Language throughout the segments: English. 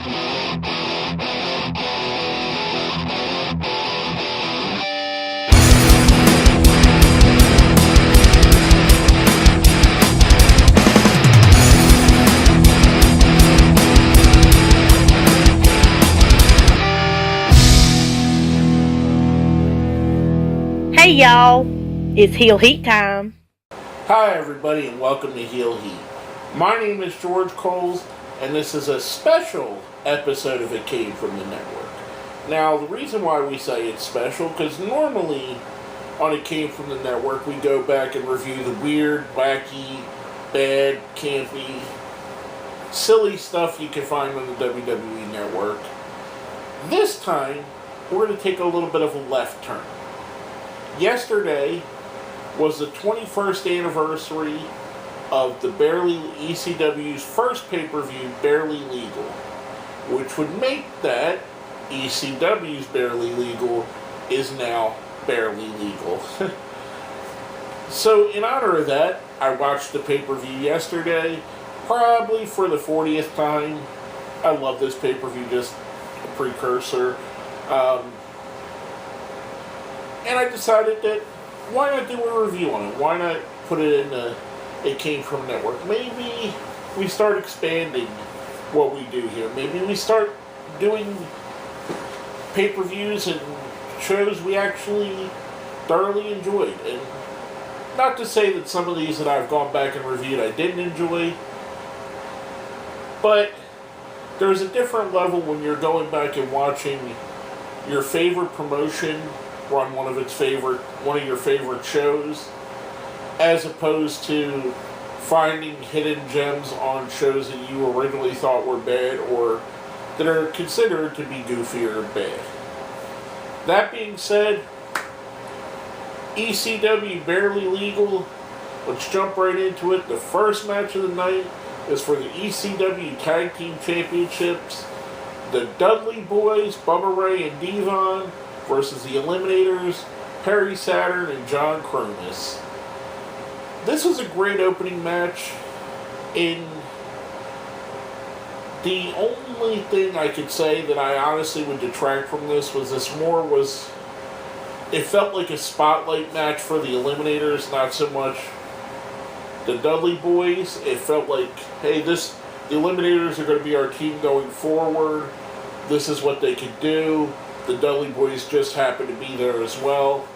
Hey y'all, it's Heel Heat time. Hi everybody and welcome to Heel Heat. My name is George Coles and this is a special episode of It Came From the Network. Now the reason why we say it's special, because normally on It Came From the Network we go back and review the weird, wacky, bad, campy, silly stuff you can find on the WWE Network. This time we're going to take a little bit of a left turn. Yesterday was the 21st anniversary of the ECW's first pay-per-view, Barely Legal, which would make that ECW's Barely Legal is now Barely Legal. So in honor of that, I watched the pay-per-view yesterday, probably for the 40th time. I love this pay-per-view, just a precursor. And I decided that why not do a review on it? Why not put it in It Came From Network? Maybe we start expanding what we do here. Maybe we start doing pay-per-views and shows we actually thoroughly enjoyed. And not to say that some of these that I've gone back and reviewed I didn't enjoy, but there's a different level when you're going back and watching your favorite promotion run one of your favorite shows, as opposed to finding hidden gems on shows that you originally thought were bad or that are considered to be goofy or bad. That being said, ECW Barely Legal, let's jump right into it. The first match of the night is for the ECW Tag Team Championships. The Dudley Boyz, Bubba Ray and Devon, versus the Eliminators, Perry Saturn and John Kronis. This was a great opening match. The only thing I could say that I honestly would detract from this was it felt like a spotlight match for the Eliminators, not so much the Dudley Boyz. It felt like, hey, the Eliminators are going to be our team going forward. This is what they could do. The Dudley Boyz just happened to be there as well.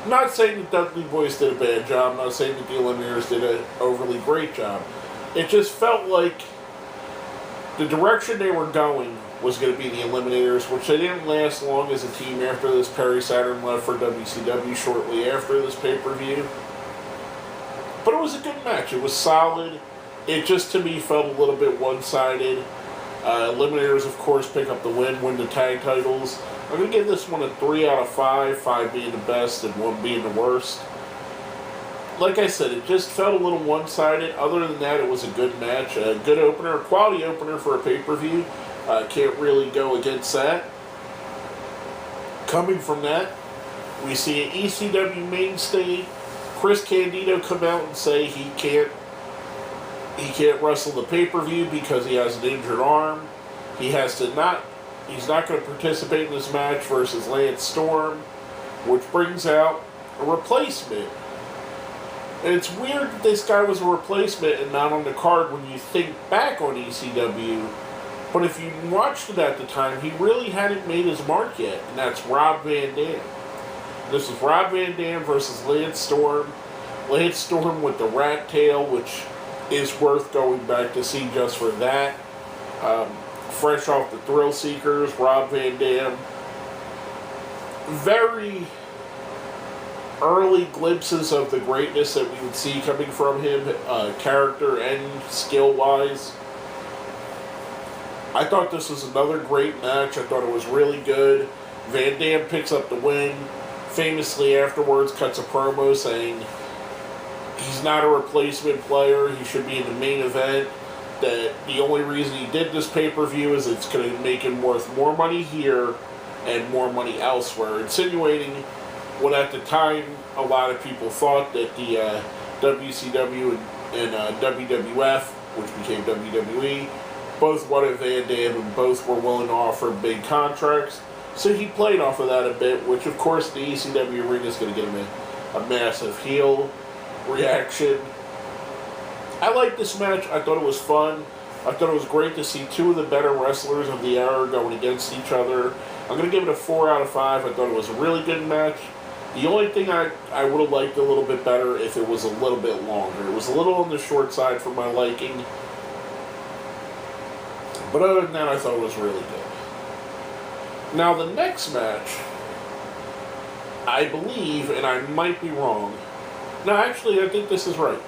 I'm not saying the Dudley Boyz did a bad job. I'm not saying that the Eliminators did an overly great job. It just felt like the direction they were going was going to be the Eliminators, which they didn't last long as a team after this. Perry Saturn left for WCW shortly after this pay-per-view. But it was a good match. It was solid. It just, to me, felt a little bit one-sided. Eliminators, of course, pick up the win the tag titles. I'm going to give this one a 3 out of 5, 5 being the best and 1 being the worst. Like I said, it just felt a little one-sided. Other than that, it was a good match, a good opener, a quality opener for a pay-per-view. Can't really go against that. Coming from that, we see an ECW mainstay, Chris Candido, come out and say he can't wrestle the pay-per-view because he has an injured arm. He's not going to participate in this match versus Lance Storm, which brings out a replacement. And it's weird that this guy was a replacement and not on the card when you think back on ECW. But if you watched it at the time, he really hadn't made his mark yet, and that's Rob Van Dam. This is Rob Van Dam versus Lance Storm. Lance Storm with the rat tail, which is worth going back to see just for that. Fresh off the Thrill Seekers, Rob Van Dam. Very early glimpses of the greatness that we would see coming from him, character and skill-wise. I thought this was another great match. I thought it was really good. Van Dam picks up the win. Famously afterwards cuts a promo saying he's not a replacement player. He should be in the main event. That the only reason he did this pay-per-view is it's going to make him worth more money here and more money elsewhere. Insinuating what at the time a lot of people thought that the WCW and WWF, which became WWE, both wanted Van Dam and both were willing to offer big contracts. So he played off of that a bit, which of course the ECW ring is going to get him a massive heel reaction. I liked this match. I thought it was fun. I thought it was great to see two of the better wrestlers of the era going against each other. I'm going to give it a 4 out of 5. I thought it was a really good match. The only thing I would have liked a little bit better if it was a little bit longer. It was a little on the short side for my liking. But other than that, I thought it was really good. Now, the next match, I believe, and I might be wrong. No, actually, I think this is right.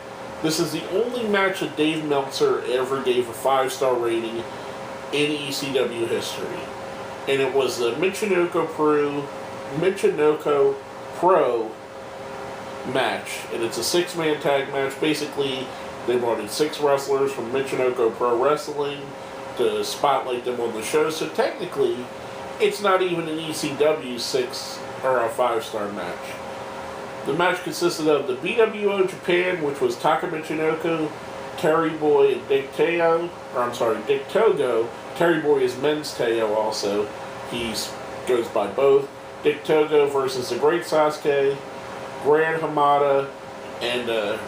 This is the only match that Dave Meltzer ever gave a 5-star rating in ECW history. And it was the Michinoku Pro match. And it's a 6-man tag match. Basically, they brought in 6 wrestlers from Michinoku Pro Wrestling to spotlight them on the show. So technically, it's not even an ECW 6 or a 5-star match. The match consisted of the BWO Japan, which was Taka Michinoku, Terry Boy, and Dick Togo. Terry Boy is men's Teo also. He goes by both. Dick Togo versus the Great Sasuke, Gran Hamada, and a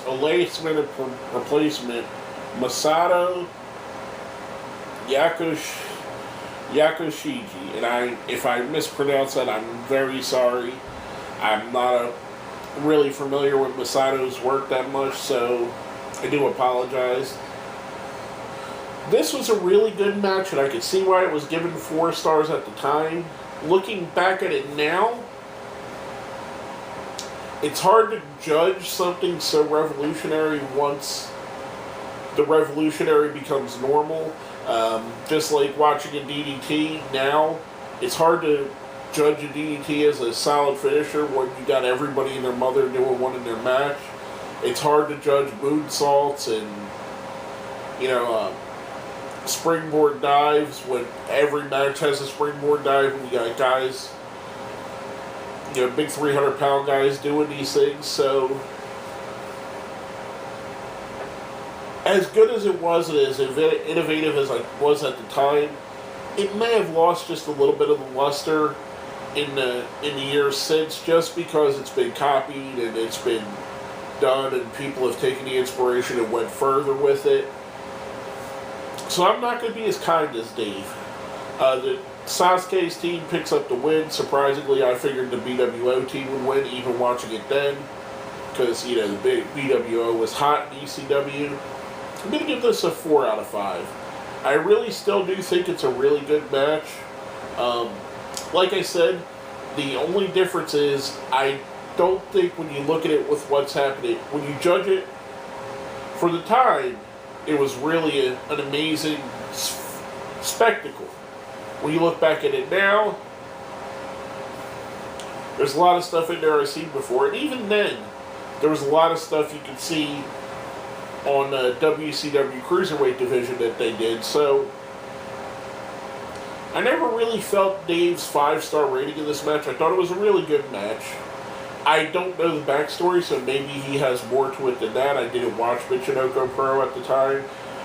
last-minute replacement, Masato Yakushiji. And if I mispronounce that, I'm very sorry. I'm not really familiar with Masato's work that much, so I do apologize. This was a really good match, and I could see why it was given 4 stars at the time. Looking back at it now, it's hard to judge something so revolutionary once the revolutionary becomes normal. Just like watching a DDT now, it's hard to judge a DDT as a solid finisher when you got everybody and their mother doing one in their match. It's hard to judge moonsaults and, springboard dives when every match has a springboard dive and you got guys, big 300-pound guys doing these things. So, as good as it was and as innovative as it was at the time, it may have lost just a little bit of the luster in the years since, just because it's been copied and it's been done and people have taken the inspiration and went further with it. So I'm not going to be as kind as Dave. The Sasuke's team picks up the win. Surprisingly, I figured the BWO team would win, even watching it then, because the BWO was hot in ECW. I'm going to give this a 4 out of 5. I really still do think it's a really good match. Like I said, the only difference is I don't think when you look at it with what's happening, when you judge it for the time, it was really an amazing spectacle. When you look back at it now, there's a lot of stuff in there I've seen before. And even then, there was a lot of stuff you could see on the WCW Cruiserweight division that they did. So I never really felt Dave's 5-star rating in this match. I thought it was a really good match. I don't know the backstory, so maybe he has more to it than that. I didn't watch Michinoku Pro at the time.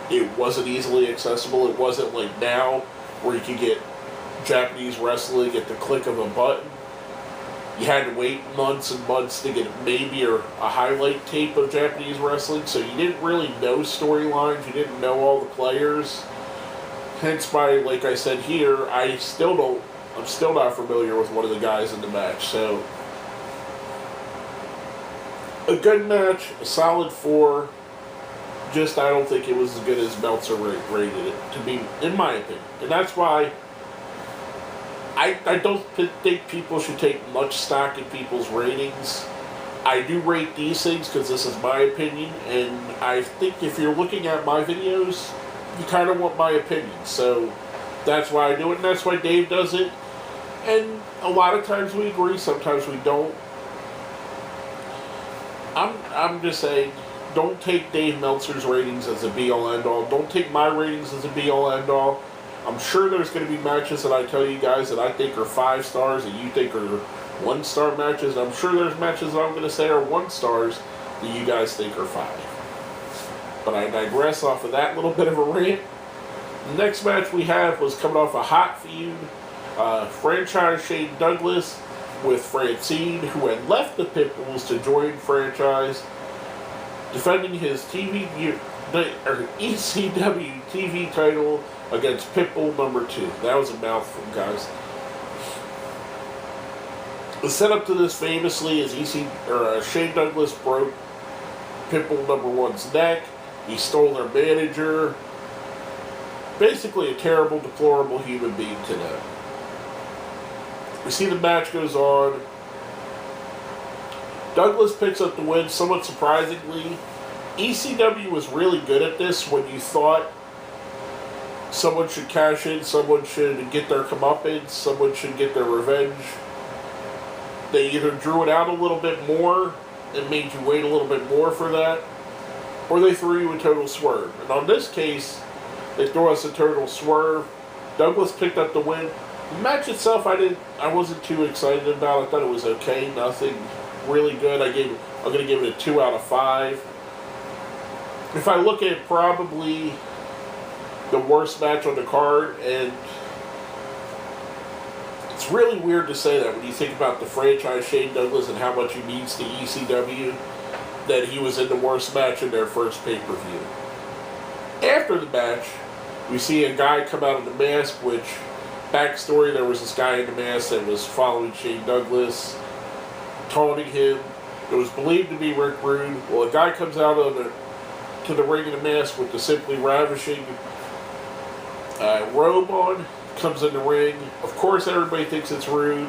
It wasn't easily accessible. It wasn't like now, where you could get Japanese wrestling at the click of a button. You had to wait months and months to get maybe a highlight tape of Japanese wrestling, so you didn't really know storylines. You didn't know all the players. Hence why, like I said here, I'm still not familiar with one of the guys in the match. So, a good match, a solid 4. Just, I don't think it was as good as Meltzer rated it, to be, in my opinion. And that's why I don't think people should take much stock in people's ratings. I do rate these things because this is my opinion, and I think if you're looking at my videos, you kind of want my opinion. So that's why I do it, and that's why Dave does it. And a lot of times we agree, sometimes we don't. I'm just saying, don't take Dave Meltzer's ratings as a be-all, end-all. Don't take my ratings as a be-all, end-all. I'm sure there's going to be matches that I tell you guys that I think are 5 stars and you think are 1-star matches. I'm sure there's matches that I'm going to say are 1 stars that you guys think are 5. But I digress off of that little bit of a rant. The next match we have was coming off a hot feud. Franchise Shane Douglas with Francine, who had left the Pitbulls to join Franchise, defending his ECW TV title against Pitbull number 2. That was a mouthful, guys. The setup to this famously is Shane Douglas broke Pitbull number 1's neck. He stole their manager. Basically a terrible, deplorable human being to them. We see the match goes on. Douglas picks up the win somewhat surprisingly. ECW was really good at this when you thought someone should cash in, someone should get their comeuppance, someone should get their revenge. They either drew it out a little bit more and made you wait a little bit more for that, or they threw you a total swerve. And on this case, they threw us a total swerve. Douglas picked up the win. The match itself, I wasn't too excited about. I thought it was okay. Nothing really good. I'm going to give it a 2 out of 5. If I look at probably the worst match on the card, and it's really weird to say that when you think about the franchise Shane Douglas and how much he means to ECW, that he was in the worst match in their first pay-per-view. After the match, we see a guy come out of the mask, which, backstory, there was this guy in the mask that was following Shane Douglas, taunting him. It was believed to be Rick Rude. Well, a guy comes out to the ring in the mask with the Simply Ravishing robe on, comes in the ring. Of course, everybody thinks it's Rude.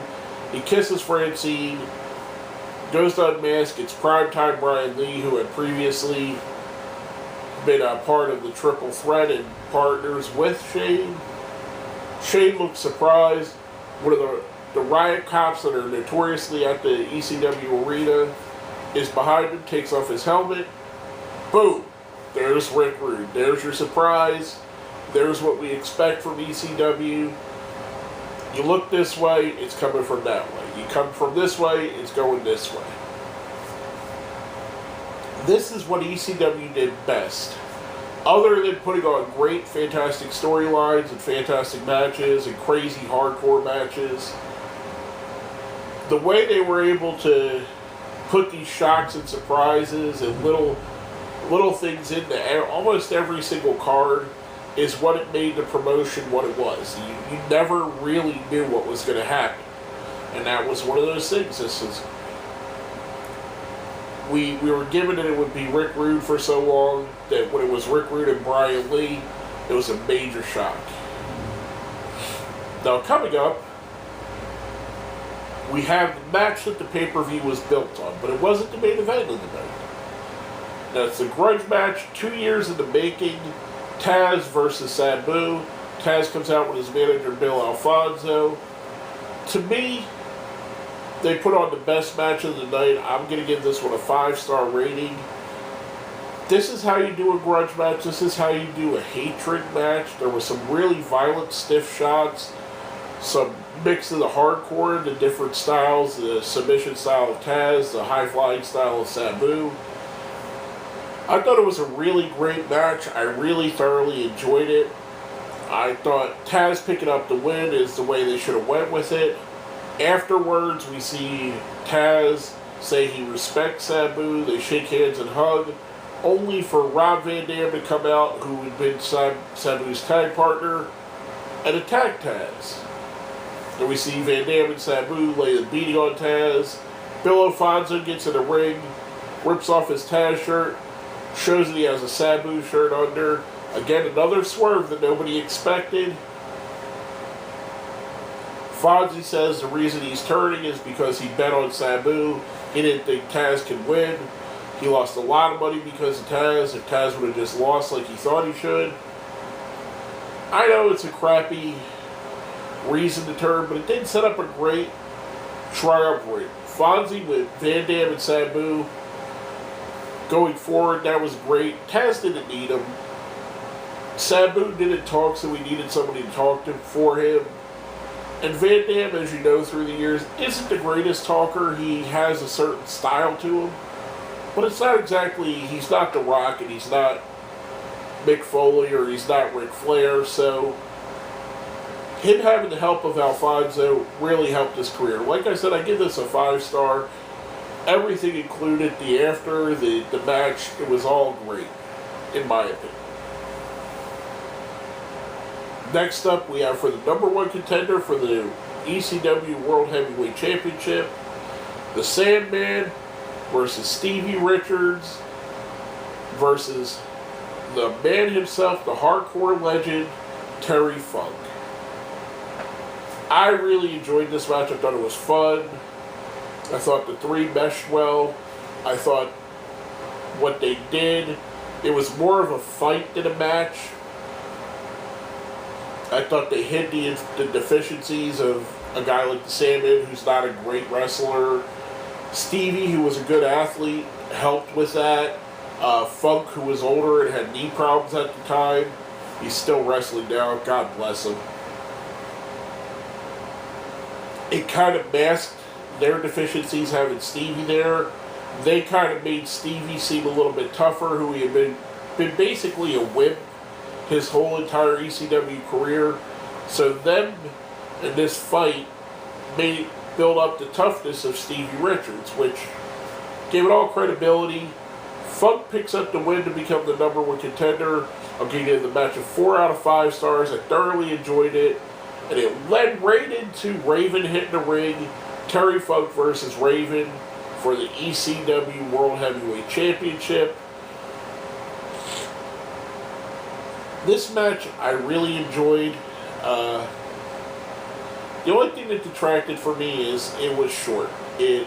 He kisses Francine, goes to unmask. It's primetime Brian Lee, who had previously been a part of the Triple Threat and partners with Shane. Shane looks surprised. One of the riot cops that are notoriously at the ECW arena is behind him, takes off his helmet. Boom! There's Rick Rude. There's your surprise. There's what we expect from ECW. You look this way, it's coming from that way. You come from this way, it's going this way. This is what ECW did best. Other than putting on great, fantastic storylines and fantastic matches and crazy hardcore matches, the way they were able to put these shocks and surprises and little things into almost every single card is what it made the promotion what it was. You never really knew what was going to happen. And that was one of those things. We were given that it would be Rick Rude for so long that when it was Rick Rude and Brian Lee, it was a major shock. Now, coming up, we have the match that the pay-per-view was built on, but it wasn't the main event of the night. Now, it's a grudge match, 2 years in the making. Tazz versus Sabu. Tazz comes out with his manager, Bill Alfonso. To me, they put on the best match of the night. I'm going to give this one a 5-star rating. This is how you do a grudge match. This is how you do a hatred match. There was some really violent, stiff shots. Some mix of the hardcore, the different styles, the submission style of Tazz, the high-flying style of Sabu. I thought it was a really great match. I really thoroughly enjoyed it. I thought Tazz picking up the win is the way they should have went with it. Afterwards, we see Tazz say he respects Sabu. They shake hands and hug, only for Rob Van Dam to come out, who had been Sabu's tag partner, and attack Tazz. And we see Van Dam and Sabu lay the beating on Tazz. Bill Alfonso gets in the ring, rips off his Tazz shirt, shows that he has a Sabu shirt under. Again, another swerve that nobody expected. Fonzie says the reason he's turning is because he bet on Sabu. He didn't think Tazz could win. He lost a lot of money because of Tazz. If Tazz would have just lost like he thought he should. I know it's a crappy reason to turn, but it did set up a great triumvirate. Fonzie with Van Dam and Sabu going forward, that was great. Tazz didn't need him. Sabu didn't talk, so we needed somebody to talk to for him. And Van Dam, as you know through the years, isn't the greatest talker. He has a certain style to him. But it's not exactly, he's not The Rock, and he's not Mick Foley or he's not Ric Flair. So him having the help of Alfonso really helped his career. Like I said, I give this a 5-star. Everything included, the after, the match, it was all great, in my opinion. Next up, we have for the number 1 contender for the ECW World Heavyweight Championship, the Sandman versus Stevie Richards versus the man himself, the hardcore legend, Terry Funk. I really enjoyed this match. I thought it was fun. I thought the three meshed well. I thought what they did, it was more of a fight than a match. I thought they hid the deficiencies of a guy like the Sandman, who's not a great wrestler. Stevie, who was a good athlete, helped with that. Funk, who was older and had knee problems at the time. He's still wrestling now. God bless him. It kind of masked their deficiencies having Stevie there. They kind of made Stevie seem a little bit tougher, who he had been basically a wimp his whole entire ECW career. So them in this fight made build up the toughness of Stevie Richards, which gave it all credibility. Funk picks up the win to become the number 1 contender. I'll give you the match of 4 out of 5 stars. I thoroughly enjoyed it. And it led right into Raven hitting the ring. Terry Funk versus Raven for the ECW World Heavyweight Championship. This match I really enjoyed. The only thing that detracted for me is it was short. It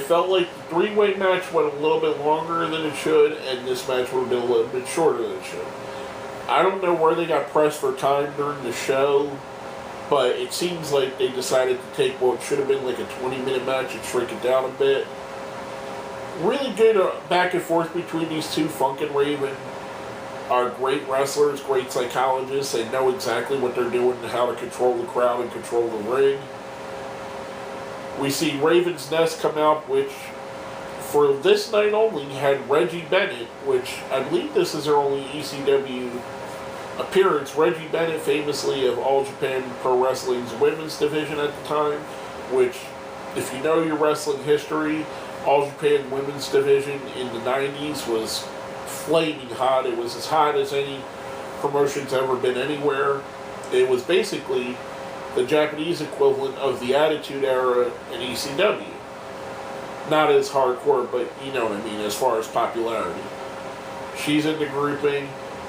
felt like the 3-way match went a little bit longer than it should, and this match would have been a little bit shorter than it should. I don't know where they got pressed for time during the show, but it seems like they decided to take what should have been like a 20-minute match and shrink it down a bit. Really good back and forth between these two. Funk and Raven are great wrestlers, great psychologists. They know exactly what they're doing and how to control the crowd and control the ring. We see Raven's Nest come out, which for this night only had Reggie Bennett, which I believe this is their only ECW appearance. Reggie Bennett, famously of All Japan Pro Wrestling's women's division at the time, which, if you know your wrestling history, All Japan women's division in the 90s was flaming hot. It was as hot as any promotion's ever been anywhere. It was basically the Japanese equivalent of the Attitude Era in ECW. Not as hardcore, but you know what I mean, as far as popularity. She's in the grouping,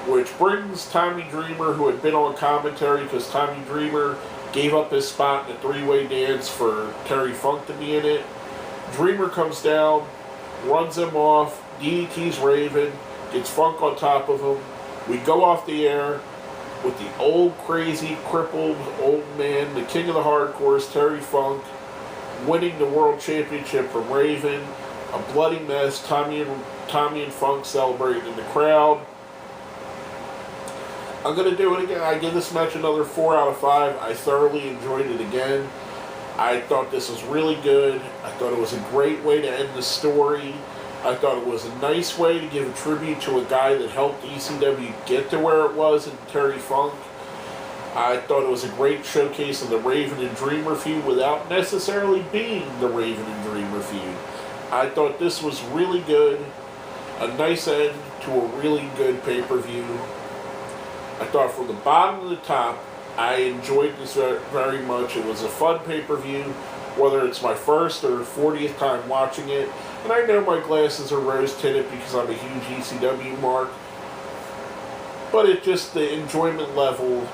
which brings Tommy Dreamer, who had been on commentary because Tommy Dreamer gave up his spot in the 3-way dance for Terry Funk to be in it. Dreamer comes down, runs him off, DDT's Raven, gets Funk on top of him. We go off the air with the old, crazy, crippled old man, the king of the hardcores, Terry Funk, winning the world championship from Raven. A bloody mess. Tommy and Funk celebrating in the crowd. I'm going to do it again. I give this match another 4 out of 5. I thoroughly enjoyed it again. I thought this was really good. I thought it was a great way to end the story. I thought it was a nice way to give a tribute to a guy that helped ECW get to where it was in Terry Funk. I thought it was a great showcase of the Raven and Dreamer feud without necessarily being the Raven and Dreamer feud. I thought this was really good. A nice end to a really good pay-per-view. I thought from the bottom to the top, I enjoyed this very much. It was a fun pay-per-view, whether it's my first or 40th time watching it. And I know my glasses are rose-tinted because I'm a huge ECW mark. But it just, the enjoyment level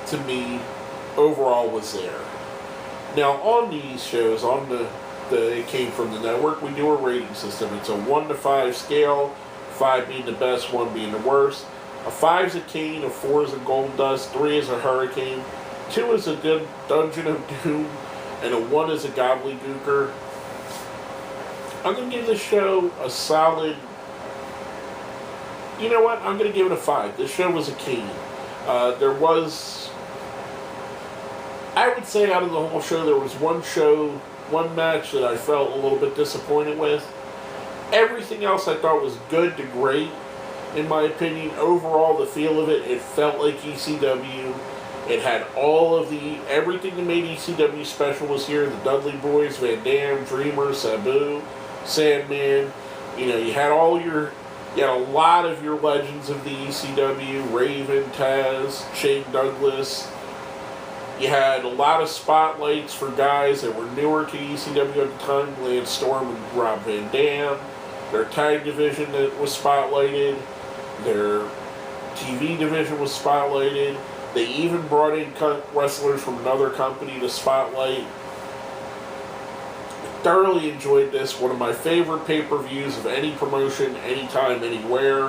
to me overall was there. Now on these shows, on the it came from the network, we do a rating system. It's a 1 to 5 scale, 5 being the best, 1 being the worst. A 5 is a Kane, a 4 is a Gold Dust, 3 is a Hurricane, 2 is a Dungeon of Doom, and a 1 is a Gobbledygooker. I'm going to give this show a solid, you know what, I'm going to give it a 5. This show was a Kane. There was, I would say out of the whole show, there was one match that I felt a little bit disappointed with. Everything else I thought was good to great. in my opinion. Overall, the feel of it felt like ECW. It had everything that made ECW special was here. The Dudley Boyz, Van Dam, Dreamer, Sabu, Sandman. You had a lot of your legends of the ECW, Raven, Tazz, Shane Douglas. You had a lot of spotlights for guys that were newer to ECW at the time, Lance Storm and Rob Van Dam. Their tag division that was spotlighted. Their TV division was spotlighted. They even brought in wrestlers from another company to spotlight. I thoroughly enjoyed this. One of my favorite pay-per-views of any promotion, anytime, anywhere.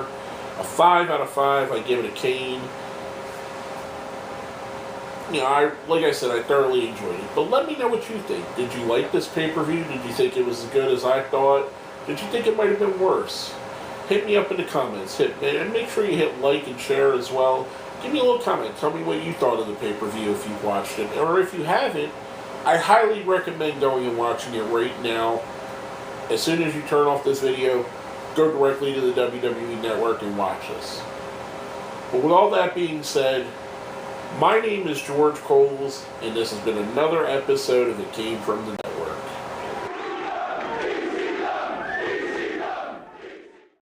A 5 out of 5. I give it a cane. Like I said, I thoroughly enjoyed it. But let me know what you think. Did you like this pay-per-view? Did you think it was as good as I thought? Did you think it might have been worse? Hit me up in the comments. And make sure you hit like and share as well. Give me a little comment. Tell me what you thought of the pay-per-view if you've watched it. Or if you haven't, I highly recommend going and watching it right now. As soon as you turn off this video, go directly to the WWE Network and watch this. But with all that being said, my name is George Coles, and this has been another episode of It Came From the